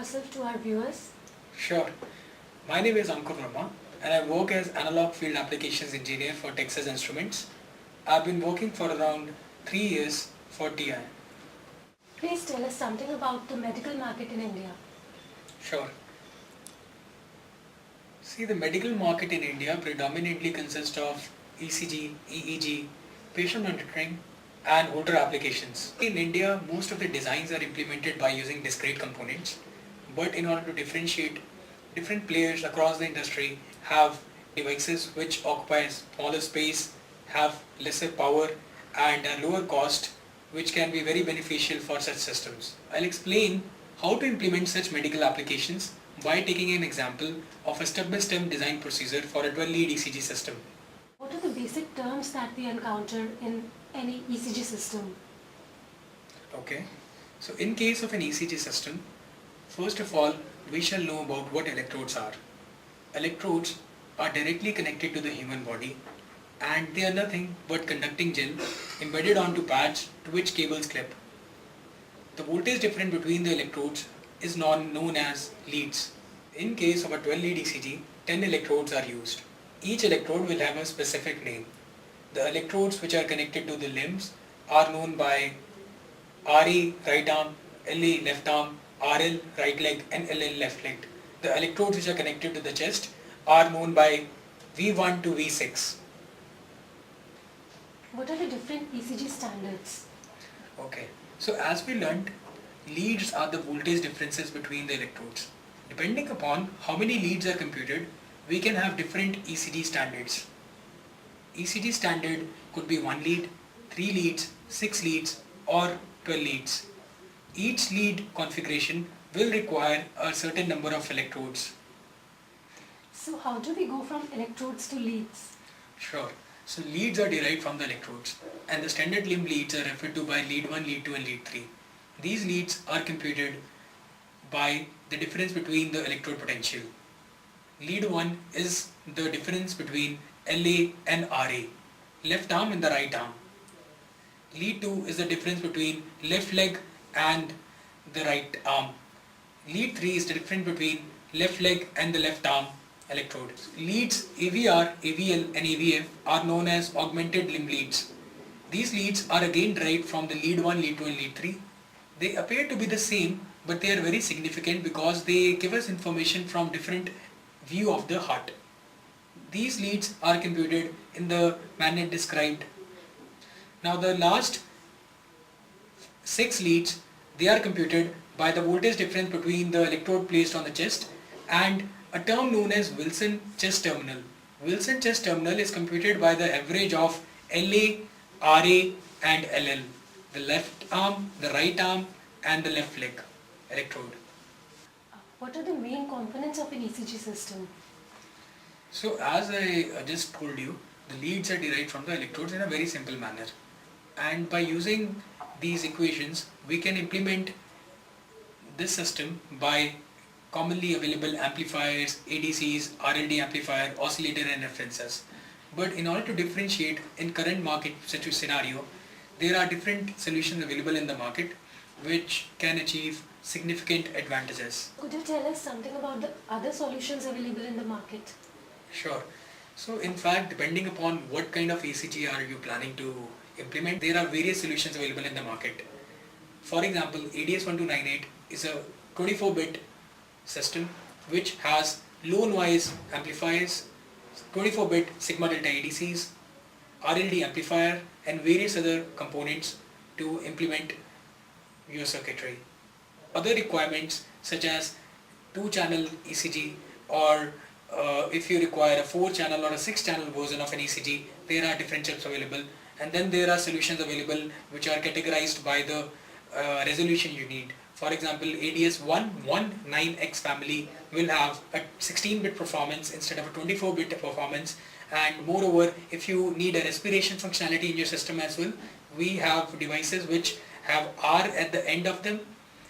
yourself to our viewers? Sure. My name is Ankur Verma and I work as Analog Field Applications Engineer for Texas Instruments. I've been working for around 3 years for TI. Please tell us something about the medical market in India. Sure. See, the medical market in India predominantly consists of ECG, EEG, patient monitoring and older applications. In India, most of the designs are implemented by using discrete components, but in order to differentiate, different players across the industry have devices which occupy smaller space, have lesser power and a lower cost, which can be very beneficial for such systems. I'll explain how to implement such medical applications by taking an example of a step-by-step design procedure for a 12-lead ECG system. What are the basic terms that we encounter in any ECG system? Okay, so in case of an ECG system, first of all, we shall know about what electrodes are. Electrodes are directly connected to the human body and they are nothing but conducting gel embedded onto pads to which cables clip. The voltage difference between the electrodes is known as leads. In case of a 12-lead ECG, 10 electrodes are used. Each electrode will have a specific name. The electrodes which are connected to the limbs are known by RA right arm, LA left arm, RL right leg and LL left leg. The electrodes which are connected to the chest are known by V1 to V6. What are the different ECG standards? Okay, so as we learnt, leads are the voltage differences between the electrodes. Depending upon how many leads are computed, we can have different ECG standards. ECG standard could be 1 lead, 3 leads, 6 leads or 12 leads. Each lead configuration will require a certain number of electrodes. So how do we go from electrodes to leads? Sure. So leads are derived from the electrodes and the standard limb leads are referred to by lead 1, lead 2 and lead 3. These leads are computed by the difference between the electrode potential. Lead 1 is the difference between LA and RA, left arm and the right arm. Lead 2 is the difference between left leg and the right arm. Lead 3 is the difference between left leg and the left arm electrode. Leads AVR, AVL and AVF are known as augmented limb leads. These leads are again derived from the lead 1, lead 2 and lead 3. They appear to be the same, but they are very significant because they give us information from different view of the heart. These leads are computed in the manner described. Now the last 6 leads, they are computed by the voltage difference between the electrode placed on the chest and a term known as Wilson chest terminal. Wilson chest terminal is computed by the average of LA, RA and LL, the left arm, the right arm and the left leg electrode. What are the main components of an ECG system? So as I just told you, the leads are derived from the electrodes in a very simple manner. And by using these equations, we can implement this system by commonly available amplifiers, ADCs, RLD amplifier, oscillator and references. But in order to differentiate in current market scenario, there are different solutions available in the market which can achieve significant advantages. Could you tell us something about the other solutions available in the market? Sure. So in fact, depending upon what kind of ECG are you planning to implement, there are various solutions available in the market. For example, ADS1298 is a 24-bit system which has low noise amplifiers, 24-bit sigma delta ADCs, RLD amplifier and various other components to implement your circuitry. Other requirements such as 2-channel ECG or if you require a 4-channel or a 6-channel version of an ECG, there are different chips available, and then there are solutions available which are categorized by the resolution you need. For example, ADS119X family will have a 16-bit performance instead of a 24-bit performance, and moreover, if you need a respiration functionality in your system as well, we have devices which have R at the end of them,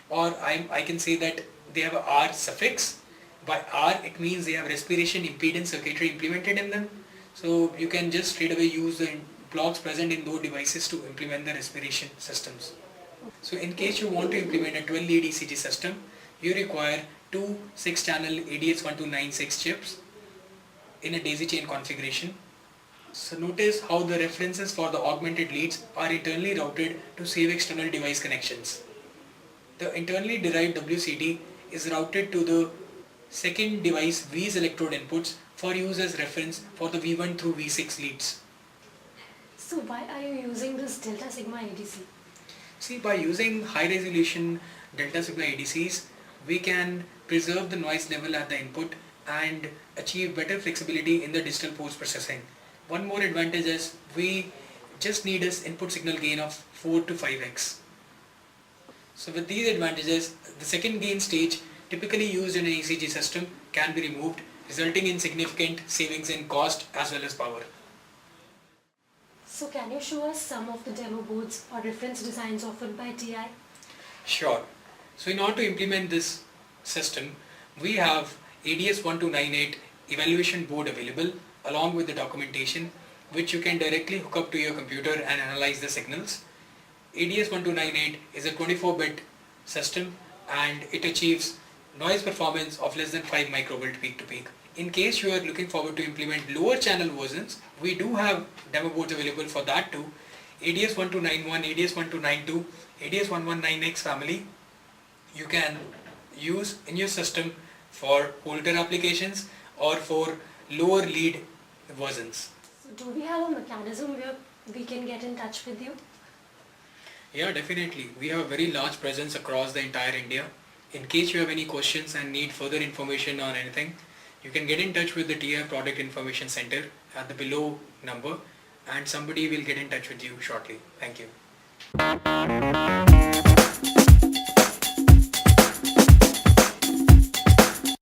or I can say that they have a R suffix. By R it means they have respiration impedance circuitry implemented in them, so you can just straight away use the blocks present in those devices to implement the respiration systems. So in case you want to implement a 12-lead ECG system, you require two 6-channel ADS1296 chips in a daisy chain configuration. So notice how the references for the augmented leads are internally routed to save external device connections. The internally derived WCD is routed to the second device V's electrode inputs for use as reference for the V1 through V6 leads. So why are you using this delta sigma ADC? See, by using high resolution delta sigma ADCs, we can preserve the noise level at the input and achieve better flexibility in the digital post processing. One more advantage is we just need an input signal gain of 4 to 5x. So with these advantages, the second gain stage typically used in an ECG system can be removed, resulting in significant savings in cost as well as power. So can you show us some of the demo boards or reference designs offered by TI? Sure. So in order to implement this system, we have ADS1298 evaluation board available along with the documentation, which you can directly hook up to your computer and analyze the signals. ADS1298 is a 24-bit system and it achieves noise performance of less than 5 microvolt peak to peak. In case you are looking forward to implement lower channel versions, we do have demo boards available for that too. ADS1291, ADS1292, ADS119X family you can use in your system for Holter applications or for lower lead versions. So do we have a mechanism where we can get in touch with you? Yeah, definitely. We have a very large presence across the entire India. In case you have any questions and need further information on anything, you can get in touch with the TI Product Information Center at the below number and somebody will get in touch with you shortly. Thank you.